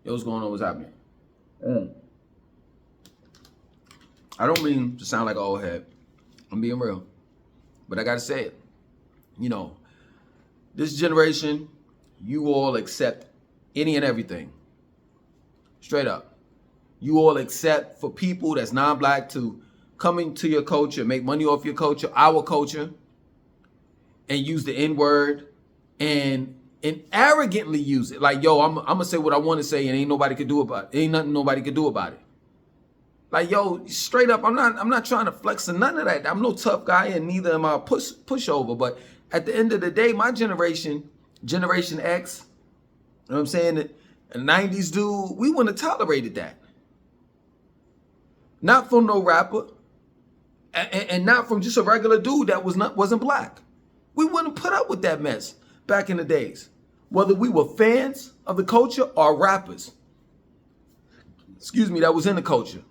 Yo, what's going on? What's happening? I don't mean to sound like an old head. I'm being real. But I got to say it. You know, this generation, you all accept any and everything. Straight up. You all accept for people that's non-black to come into your culture, make money off your culture, our culture, and use the N-word and arrogantly use it. Like, yo, I'm gonna say what I want to say, and ain't nobody could do about it. Ain't nothing nobody could do about it. Like, yo, straight up, I'm not trying to flex or none of that. I'm no tough guy, and neither am I a pushover. But at the end of the day, my generation, Generation X, you know what I'm saying? The 90s dude, we wouldn't have tolerated that. Not from no rapper, and not from just a regular dude that wasn't black. We wouldn't put up with that mess back in the days. Whether we were fans of the culture or rappers, that was in the culture.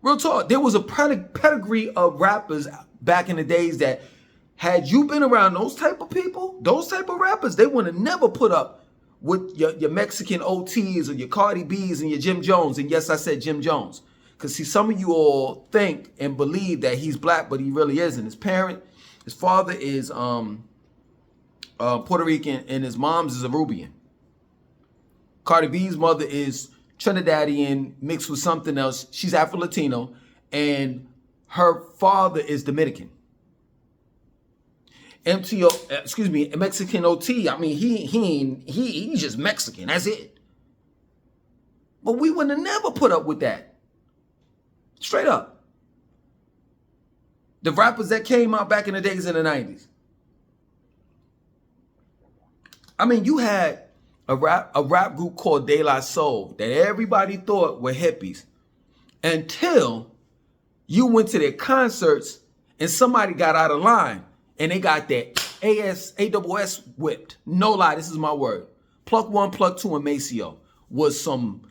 Real talk, there was a pedigree of rappers back in the days that had you been around those type of people, those type of rappers, they would have never put up with your Mexican OTs or your Cardi B's and your Jim Jones. And yes, I said Jim Jones. Because see, some of you all think and believe that he's black, but he really isn't. His father is Puerto Rican, and his mom's is Arubian. Cardi B's mother is Trinidadian mixed with something else. She's Afro-Latino, and her father is Dominican. Mexican OT. I mean, he's just Mexican. That's it. But we would have never put up with that. Straight up. The rappers that came out back in the days in the 90s. I mean, you had a rap group called De La Soul that everybody thought were hippies until you went to their concerts and somebody got out of line and they got their AWS whipped. No lie, this is my word. Plug 1, Plug 2, and Maceo was some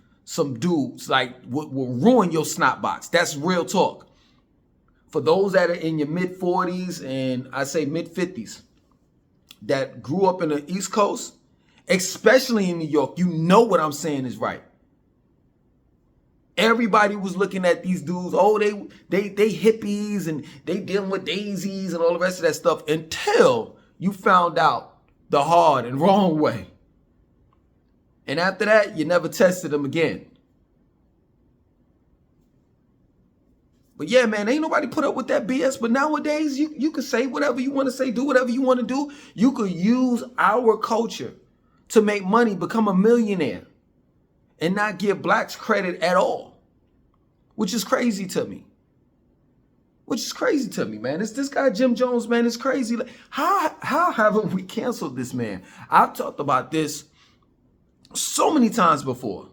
dudes like will ruin your snot box. That's real talk. For those that are in your mid 40s and I say mid 50s that grew up in the East Coast, especially in New York, you know what I'm saying is right. Everybody was looking at these dudes. Oh, they hippies and they dealing with daisies and all the rest of that stuff until you found out the hard and wrong way. And after that, you never tested them again. But yeah, man, ain't nobody put up with that BS. But nowadays, you can say whatever you want to say, do whatever you want to do. You could use our culture to make money, become a millionaire, and not give blacks credit at all, which is crazy to me. Man. It's this guy, Jim Jones, man. It's crazy. How haven't we canceled this man? I've talked about this so many times before.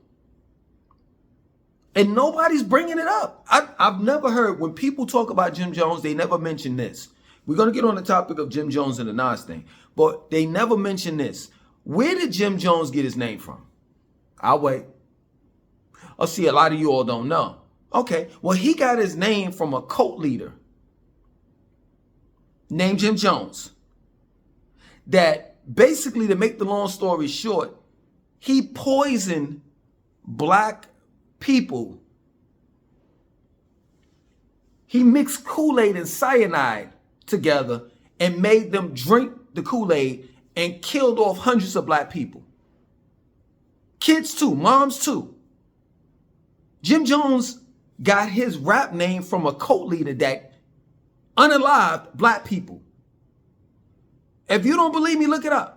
And nobody's bringing it up. I've never heard, when people talk about Jim Jones, they never mention this. We're going to get on the topic of Jim Jones and the Nas thing, but they never mention this. Where did Jim Jones get his name from? I'll wait. Oh, see, a lot of you all don't know. Okay, well, he got his name from a cult leader named Jim Jones. That basically, to make the long story short, he poisoned black people. He mixed Kool-Aid and cyanide together and made them drink the Kool-Aid and killed off hundreds of black people. Kids too, moms too. Jim Jones got his rap name from a cult leader that unalived black people. If you don't believe me, look it up.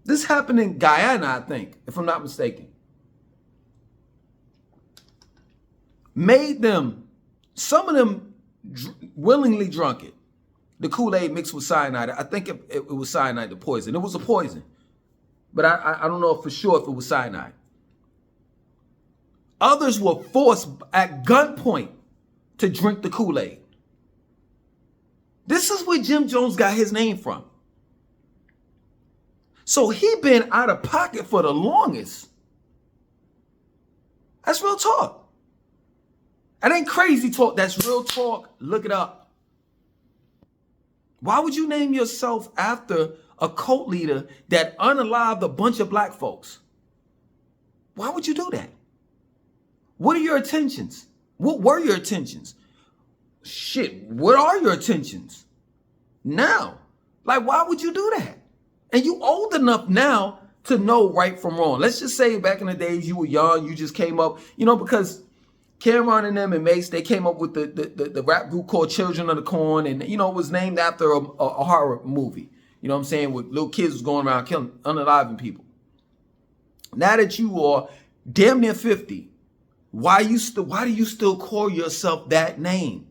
This happened in Guyana, I think, if I'm not mistaken. Made them, some of them willingly drunk it. The Kool-Aid mixed with cyanide. I think it was cyanide, the poison. It was a poison. But I don't know for sure if it was cyanide. Others were forced at gunpoint to drink the Kool-Aid. This is where Jim Jones got his name from. So he been out of pocket for the longest. That's real talk. That ain't crazy talk. That's real talk. Look it up. Why would you name yourself after a cult leader that unalived a bunch of black folks? Why would you do that? What are your intentions? What were your intentions? Shit, what are your intentions now? Like, why would you do that? And you old enough now to know right from wrong. Let's just say back in the days you were young, you just came up, because Cameron and them and Mace, they came up with the rap group called Children of the Corn, and it was named after a horror movie. You know what I'm saying? With little kids was going around killing, unaliving people. Now that you are damn near 50, why do you still call yourself that name?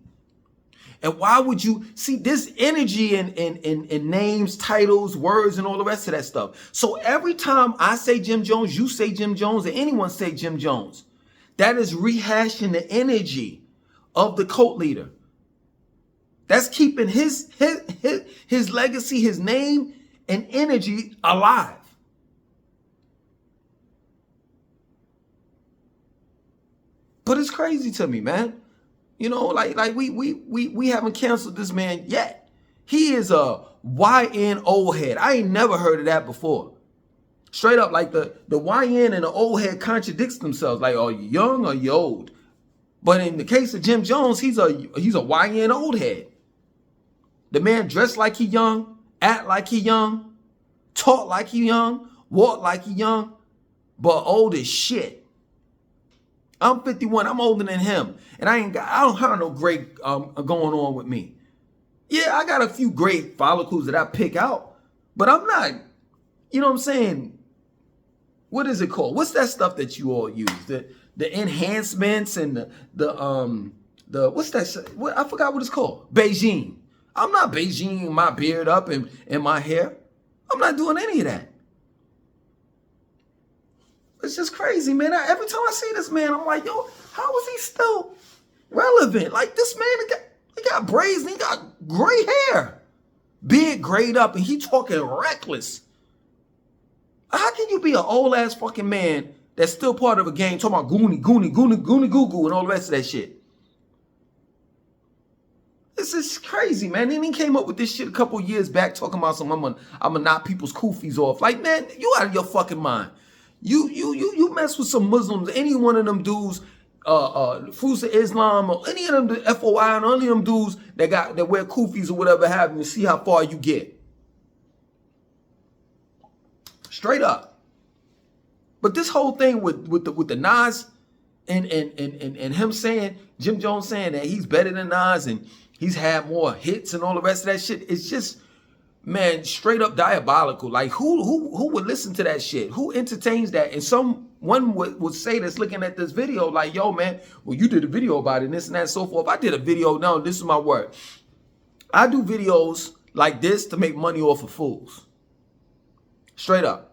And why would you see this energy in names, titles, words, and all the rest of that stuff? So every time I say Jim Jones, you say Jim Jones, or anyone say Jim Jones, that is rehashing the energy of the cult leader. That's keeping his legacy, his name, and energy alive. But it's crazy to me, man. Like we haven't canceled this man yet. He is a YN old head. I ain't never heard of that before. Straight up, like the YN and the old head contradicts themselves. Like, are you young or you old? But in the case of Jim Jones, he's a YN old head. The man dressed like he young, act like he young, talk like he young, walk like he young, but old as shit. I'm 51. I'm older than him, and I don't have no gray going on with me. Yeah, I got a few gray follicles that I pick out, but I'm not. You know what I'm saying? What is it called? What's that stuff that you all use? The enhancements and the what's that? What, I forgot what it's called. Beijing. I'm not Beijing my beard up and my hair. I'm not doing any of that. It's just crazy, man. Every time I see this man, I'm like, yo, how is he still relevant? Like, this man, he got braids and he got gray hair. Beard grayed up and he talking reckless. How can you be an old ass fucking man that's still part of a gang talking about goony, goo goo and all the rest of that shit? This is crazy, man. Then he came up with this shit a couple years back talking about some I'm gonna knock people's kufis off. Like, man, you out of your fucking mind. You mess with some Muslims, any one of them dudes, Fruits of Islam, or any of them, the FOI, and any of them dudes that wear kufis or whatever have you, see how far you get. Straight up. But this whole thing with the Nas and him saying, Jim Jones saying that he's better than Nas and he's had more hits and all the rest of that shit, it's just, man, straight up diabolical. Like, who would listen to that shit? Who entertains that? And someone would say that's looking at this video like, yo, man, well, you did a video about it and this and that and so forth. I did a video. No, this is my word. I do videos like this to make money off of fools. Straight up.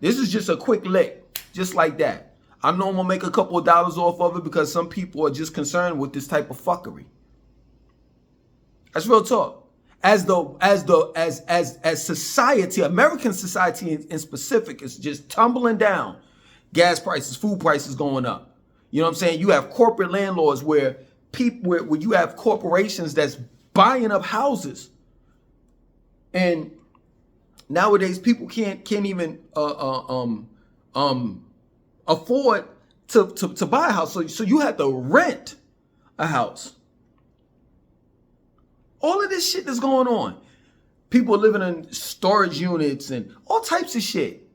This is just a quick lick, just like that. I know I'm gonna make a couple of dollars off of it because some people are just concerned with this type of fuckery. That's real talk. As society, American society in specific, is just tumbling down. Gas prices, food prices going up. You know what I'm saying? You have corporate landlords where you have corporations that's buying up houses, and nowadays people can't even afford to buy a house. So you have to rent a house. All of this shit that's going on. People living in storage units and all types of shit.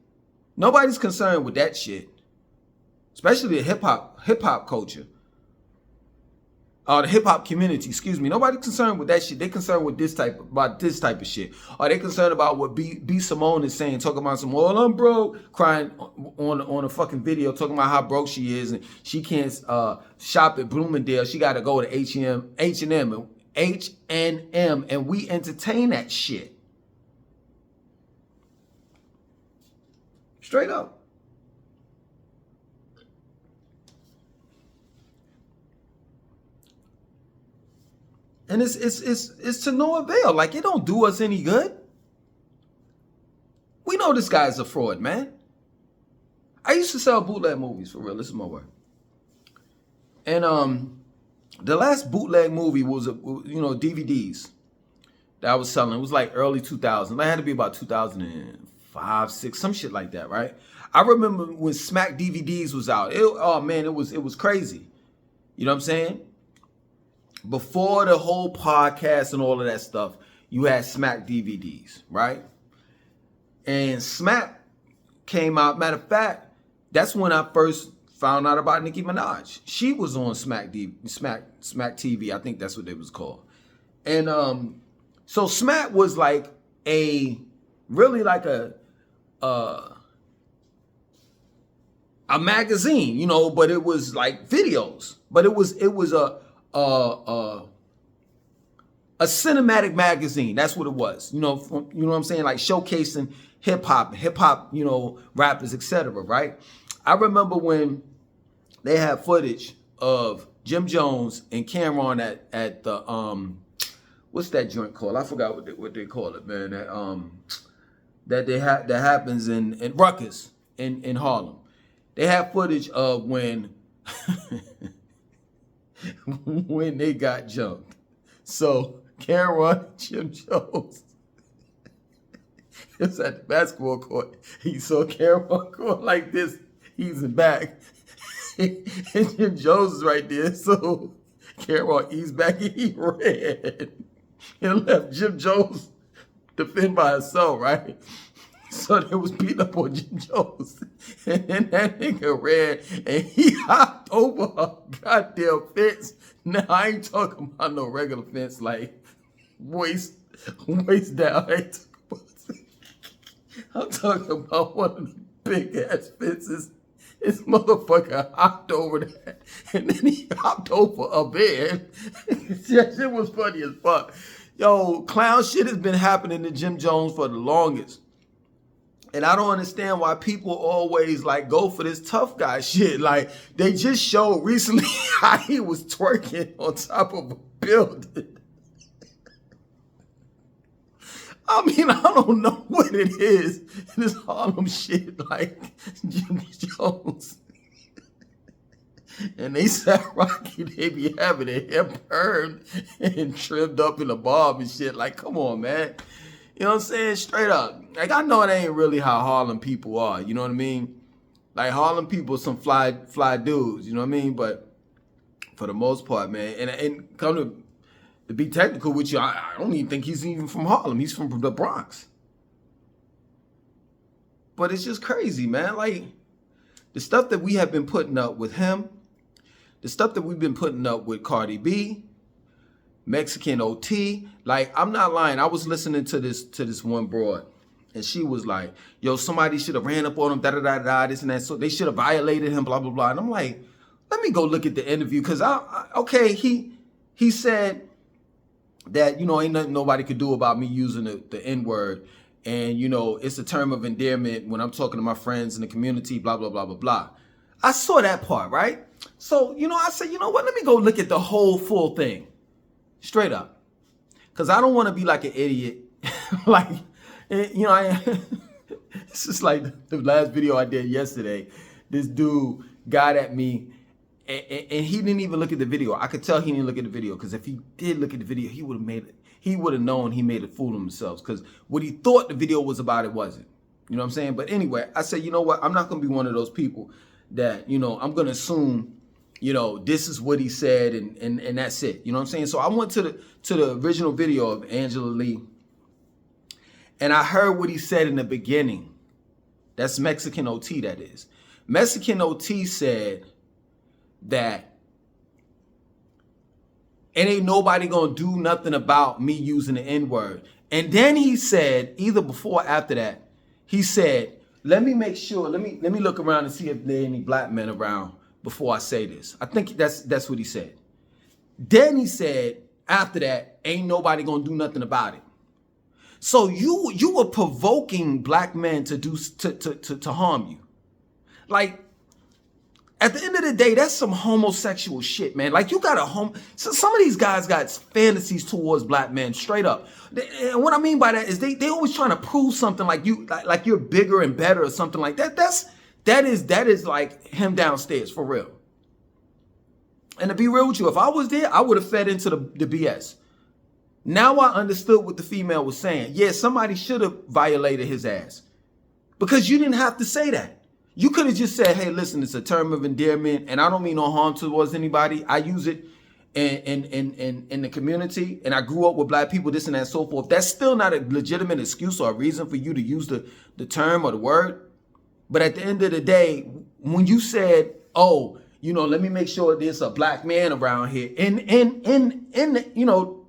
Nobody's concerned with that shit. Especially the hip hop culture. The hip hop community, excuse me. Nobody's concerned with that shit. They're concerned with this type of shit. Are they concerned about what B Simone is saying, talking about some, well, I'm broke, crying on a fucking video, talking about how broke she is and she can't shop at Bloomingdale. She got to go to H&M, and we entertain that shit. Straight up. And it's to no avail. Like, it don't do us any good. We know this guy's a fraud, man. I used to sell bootleg movies, for real. This is my word. And the last bootleg movie was, DVDs. that I was selling. It was like early 2000s. That had to be about 2005, 6, some shit like that, right? I remember when Smack DVDs was out. Oh man, it was crazy. You know what I'm saying? Before the whole podcast and all of that stuff, you had Smack DVDs, right? And Smack came out. Matter of fact, that's when I first found out about Nicki Minaj. She was on Smack TV. I think that's what it was called. And so Smack was like really like a magazine, you know, but it was like videos. But it was a cinematic magazine. That's what it was. You know what I'm saying? Like showcasing hip hop, you know, rappers, etc. Right? I remember when they had footage of Jim Jones and Cameron at the what's that joint called? I forgot what they call it, man. That happens in Rutgers in Harlem. They have footage of when when they got jumped. So Cameron, Jim Jones, it was at the basketball court. He saw Cameron going like this, easing back. And Jim Jones is right there. So Cameron eased back and he ran and left Jim Jones defend by himself, right? So they was beating up on Jim Jones. And then that nigga ran and he hopped over a goddamn fence. Now, I ain't talking about no regular fence, like waist down. I'm talking about one of the big ass fences. This motherfucker hopped over that. And then he hopped over a bed. That shit was funny as fuck. Yo, clown shit has been happening to Jim Jones for the longest. And I don't understand why people always like go for this tough guy shit. Like they just showed recently how he was twerking on top of a building. I mean, I don't know what it is. This Harlem shit like Jim Jones. And they said Rocky, they be having their hair burned and trimmed up in a bob and shit. Like, come on, man. You know what I'm saying? Straight up. Like, I know it ain't really how Harlem people are. You know what I mean? Like, Harlem people some fly dudes. You know what I mean? But for the most part, man. And come to be technical with you, I don't even think he's even from Harlem. He's from the Bronx. But it's just crazy, man. Like, the stuff that we have been putting up with him, the stuff that we've been putting up with Cardi B, Mexican OT, like, I'm not lying. I was listening to this one broad, and she was like, yo, somebody should have ran up on him, da-da-da-da, this and that. So they should have violated him, blah, blah, blah. And I'm like, let me go look at the interview, because okay, he said that, you know, ain't nothing nobody could do about me using the N-word. And, you know, it's a term of endearment when I'm talking to my friends in the community, blah, blah, blah, blah, blah. I saw that part, right? So, you know, I said, you know what? Let me go look at the whole full thing. Straight up. Because I don't want to be like an idiot. Like, you know, it's just like the last video I did yesterday. This dude got at me, and he didn't even look at the video. I could tell he didn't look at the video, because if he did look at the video, he would have known he made a fool of himself, because what he thought the video was about, it wasn't. You know what I'm saying? But anyway, I said, you know what? I'm not going to be one of those people that, you know, I'm going to assume, you know, this is what he said and that's it. You know what I'm saying? So I went to the original video of Angela Lee, and I heard what he said in the beginning. That's Mexican OT, that is. Mexican OT said that it ain't nobody gonna do nothing about me using the N-word. And then he said, either before or after that, he said, let me make sure, let me look around and see if there are any black men around before I say this. I think that's what he said. Then he said, after that, ain't nobody gonna do nothing about it. So you were provoking black men to harm you. Like, at the end of the day, that's some homosexual shit, man. Like, you got so some of these guys got fantasies towards black men, straight up. And what I mean by that is they always trying to prove something, like you're bigger and better or something like that. That is like him downstairs, for real. And to be real with you, if I was there, I would have fed into the BS. Now I understood what the female was saying. Yeah, somebody should have violated his ass. Because you didn't have to say that. You could have just said, hey, listen, it's a term of endearment, and I don't mean no harm towards anybody. I use it in the community, and I grew up with black people, this and that and so forth. That's still not a legitimate excuse or a reason for you to use the term or the word. But at the end of the day, when you said, oh, you know, let me make sure there's a black man around here in the, you know,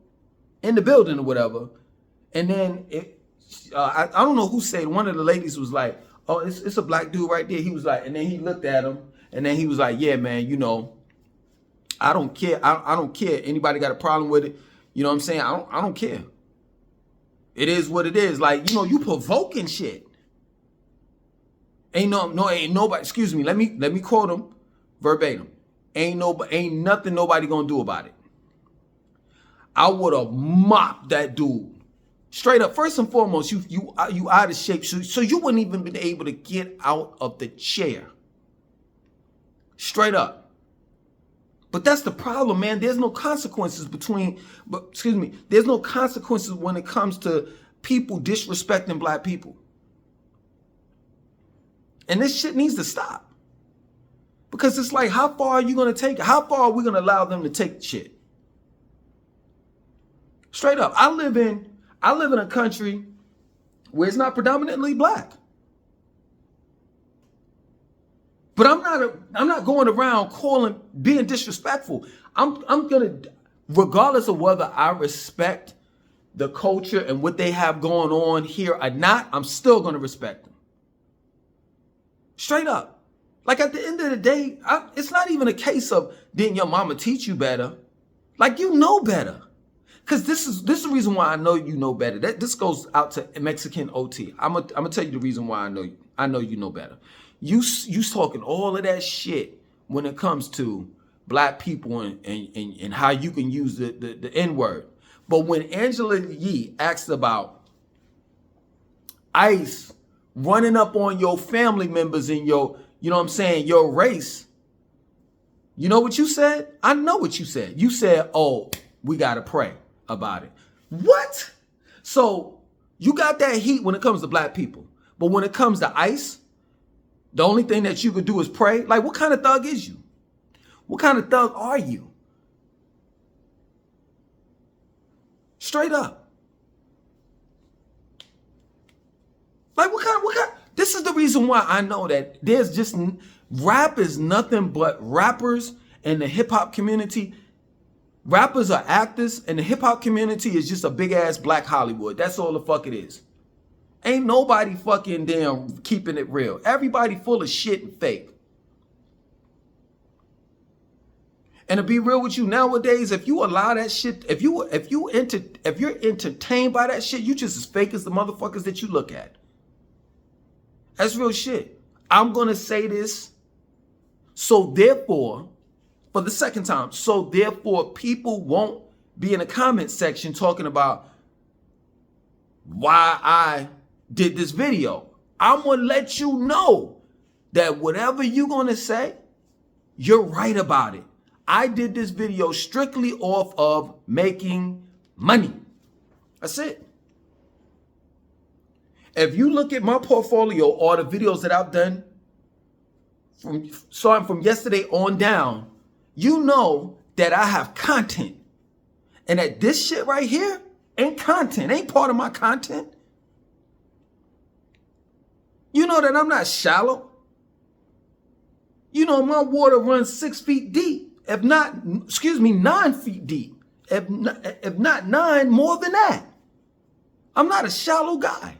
in the building or whatever, and then I don't know who said, one of the ladies was like, oh, it's a black dude right there. He was like, and then he looked at him, and then he was like, yeah, man, you know, I don't care. I don't care. Anybody got a problem with it? You know what I'm saying? I don't care. It is what it is. Like, you know, you provoking shit. Ain't nobody, excuse me, let me quote him verbatim. Ain't nothing nobody gonna do about it. I would have mopped that dude. Straight up. First and foremost, you out of shape. So you wouldn't even been able to get out of the chair. Straight up. But that's the problem, man. There's no consequences there's no consequences when it comes to people disrespecting black people. And this shit needs to stop. Because it's like, how far are you going to take it? How far are we going to allow them to take shit? Straight up. I live in a country where it's not predominantly black. But I'm not going around being disrespectful. I'm gonna, regardless of whether I respect the culture and what they have going on here or not, I'm still gonna respect them. Straight up. Like, at the end of the day, it's not even a case of didn't your mama teach you better? Like, you know better. Because this is the reason why I know you know better. This goes out to Mexican OT. I'm gonna tell you the reason why I know you know better. You talking all of that shit when it comes to black people and how you can use the N-word. But when Angela Yee asked about ICE running up on your family members and your, you know what I'm saying, your race, you know what you said? I know what you said. You said, oh, we got to pray about it. What? So you got that heat when it comes to black people. But when it comes to ICE, the only thing that you could do is pray. Like, what kind of thug is you? What kind of thug are you? Straight up. Like, what kind? This is the reason why I know that there's just, rap is nothing but rappers in the hip hop community. Rappers are actors, and the hip hop community is just a big ass black Hollywood. That's all the fuck it is. Ain't nobody fucking damn keeping it real. Everybody full of shit and fake. And to be real with you, nowadays, if you allow that shit, if you're entertained by that shit, you just as fake as the motherfuckers that you look at. That's real shit. I'm gonna say this. So therefore, for the second time, so therefore people won't be in the comment section talking about why I did this video. I'm gonna let you know that whatever you're gonna say, you're right about it. I did this video strictly off of making money. That's it. If you look at my portfolio or the videos that I've done, starting from yesterday on down, you know that I have content. And that this shit right here ain't content, ain't part of my content. You know that I'm not shallow. You know my water runs 6 feet deep. If not, 9 feet deep. If not 9, more than that. I'm not a shallow guy.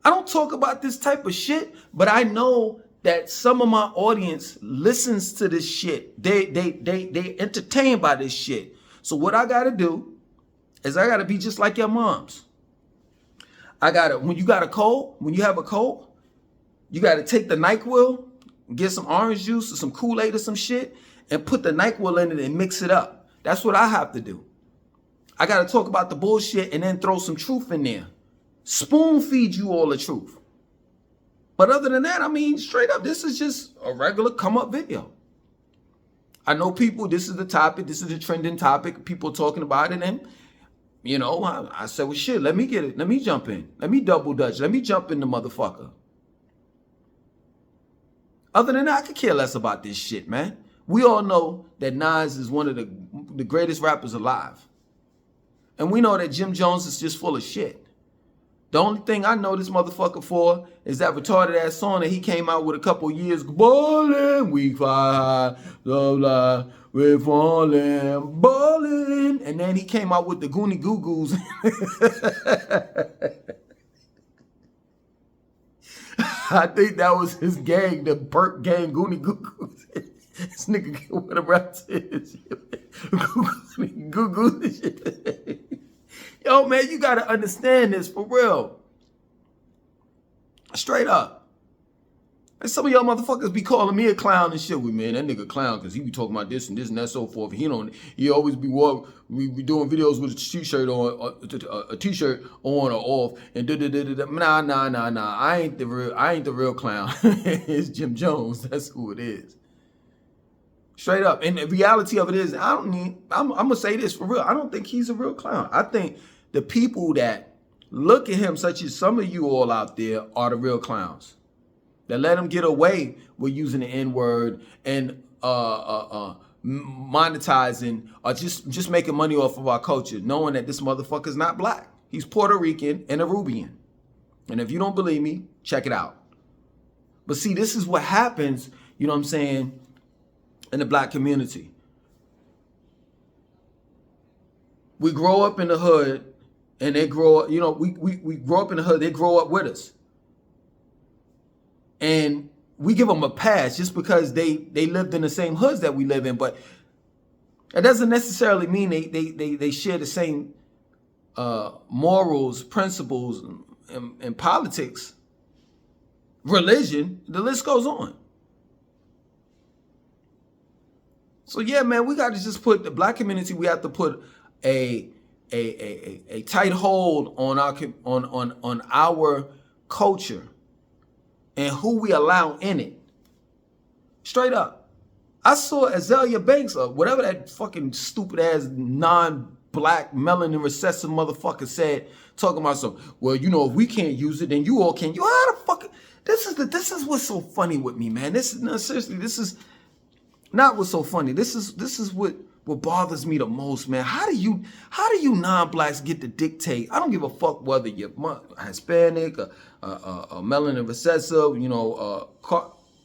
I don't talk about this type of shit, but I know that some of my audience listens to this shit. They entertained by this shit. So what I gotta do is I gotta be just like your moms. When you have a cold, you gotta take the NyQuil, get some orange juice or some Kool-Aid or some shit, and put the NyQuil in it and mix it up. That's what I have to do. I gotta talk about the bullshit and then throw some truth in there. Spoon feed you all the truth. But other than that, I mean, straight up, this is just a regular come up video. I know people, this is the topic, this is the trending topic, people talking about it, and You know, I said, well, shit, let me get it. Let me jump in. Let me double dutch. Let me jump in the motherfucker. Other than that, I could care less about this shit, man. We all know that Nas is one of the greatest rappers alive. And we know that Jim Jones is just full of shit. The only thing I know this motherfucker for is that retarded ass song that he came out with a couple years ago. Ballin', we fly, blah, blah, we're falling, ballin'. And then he came out with the Goonie Goo Goos. I think that was his gang, the Perk gang, Goonie Goo Goos. This nigga went around to his Goo Goos and shit. Yo, man, you got to understand this for real. Straight up. And some of y'all motherfuckers be calling me a clown and shit with me. That nigga clown because he be talking about this and that so forth. He always be doing videos with a t-shirt on, a t-shirt on or off, and Nah. I ain't the real clown. It's Jim Jones. That's who it is. Straight up. And the reality of it is, I'm gonna say this for real. I don't think he's a real clown. I think the people that look at him, such as some of you all out there, are the real clowns. That let him get away with using the N-word and monetizing or just making money off of our culture, knowing that this motherfucker's not black. He's Puerto Rican and Arubian. And if you don't believe me, check it out. But see, this is what happens, you know what I'm saying, in the black community. We grow up in the hood and they grow up, you know, we grow up in the hood, they grow up with us. And we give them a pass just because they lived in the same hoods that we live in. But it doesn't necessarily mean they share the same morals, principles, and politics, religion. The list goes on. So yeah, man, we got to just put the black community. We have to put a tight hold on our culture and who we allow in it. Straight up. I saw Azalea Banks, or whatever that fucking stupid ass non-black melanin recessive motherfucker said, talking about some, well, you know, if we can't use it, then you all can. You how the fuck? This is what's so funny with me, man. Seriously, this is not what's so funny. This is what bothers me the most, man. How do you non-blacks get to dictate? I don't give a fuck whether you're Hispanic, or melanin recessive, you know,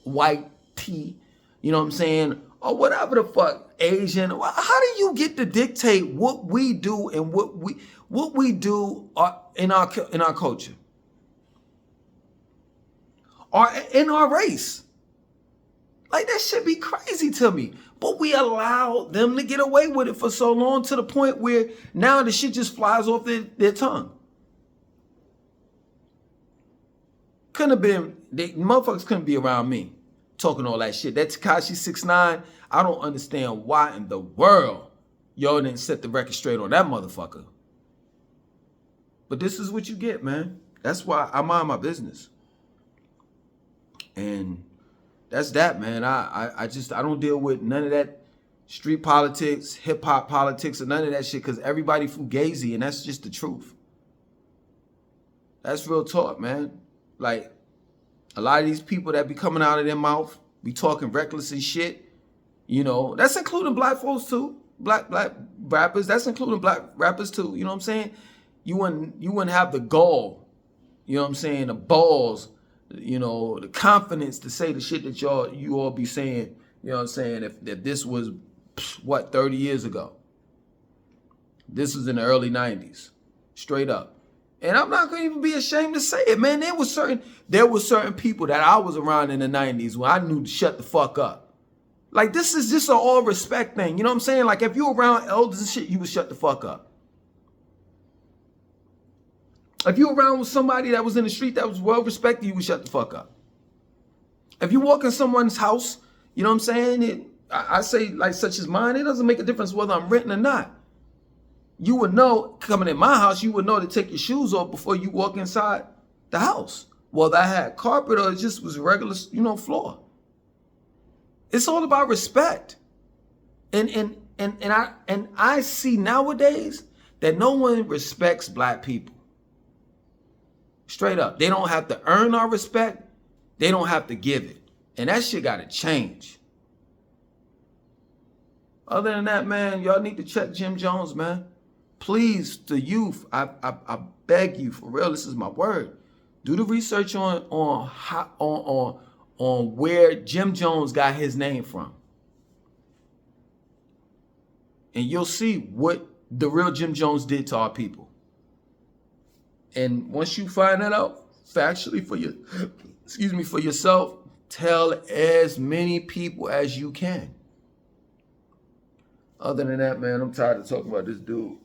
white tea, you know what I'm saying, or whatever the fuck, Asian. How do you get to dictate what we do and what we do in our culture or in our race? Like, that should be crazy to me. But we allow them to get away with it for so long, to the point where now the shit just flies off their tongue. Couldn't have been, motherfuckers couldn't be around me talking all that shit. That Tekashi 6ix9ine, I don't understand why in the world y'all didn't set the record straight on that motherfucker. But this is what you get, man. That's why I mind my business. And that's that, man. I don't deal with none of that street politics, hip hop politics, or none of that shit, because everybody fugazi, and that's just the truth. That's real talk, man. Like, a lot of these people that be coming out of their mouth, be talking reckless and shit, you know, that's including black folks too. Black rappers, that's including black rappers too. You know what I'm saying? You wouldn't have the gall, you know what I'm saying, the balls, you know, the confidence to say the shit that you all be saying, you know what I'm saying, if this was, what, 30 years ago. This was in the early 90s. Straight up. And I'm not going to even be ashamed to say it, man. There were certain people that I was around in the 90s when I knew to shut the fuck up. Like, this is just an all respect thing. You know what I'm saying? Like, if you were around elders and shit, you would shut the fuck up. If you were around with somebody that was in the street that was well respected, you would shut the fuck up. If you walk in someone's house, you know what I'm saying? I say, like, such as mine, it doesn't make a difference whether I'm renting or not. You would know, coming in my house, you would know to take your shoes off before you walk inside the house. Whether I had carpet or it just was a regular, you know, floor. It's all about respect. And I see nowadays that no one respects black people. Straight up. They don't have to earn our respect. They don't have to give it. And that shit got to change. Other than that, man, y'all need to check Jim Jones, man. Please, the youth, I beg you, for real, this is my word. Do the research on where Jim Jones got his name from. And you'll see what the real Jim Jones did to our people. And once you find that out factually for yourself, tell as many people as you can. Other than that, man, I'm tired of talking about this dude.